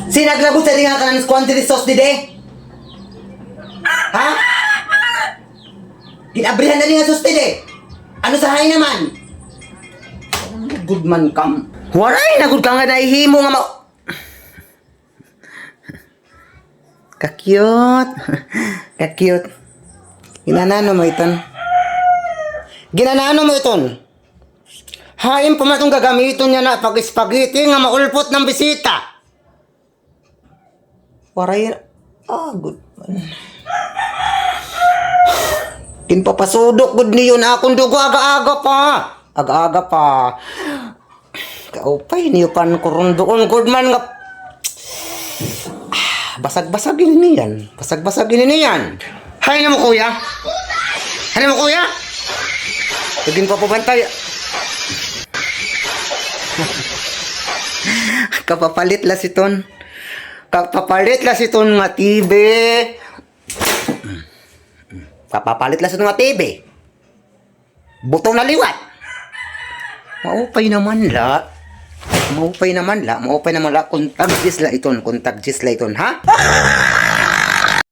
Sinaglagot sa nga ka ng quantity sauce dide? Ha? Ginabrihan na niya sauce dide? Ano sa hay naman? Good man kam. Waray na good ka nga naihimo nga Ka-cute. Ka-cute. Ginanano mo iton? Ginanano mo iton? Hain pa man itong gagamiton niya na pag-spaghetti nga maulpot ng bisita. Waray. Good man. Kinpapasudok good niyo na akong dugo aga-aga pa. Aga-aga pa. Kaupay niyo pan kurundoon good man nga. Basag-basag ini yan. Basag-basag ini yan. Hay na mo kuya. Hay na mo kuya. Laging papabantay. Kapapalit la si ton. Kapapalit la si ton nga TV. Kapapalit la si ton nga TV. Butong na liwat. Maupay naman la. Maupay naman la. Maupay naman la. Kontag jis la iton. Kontag jis la iton. Ha?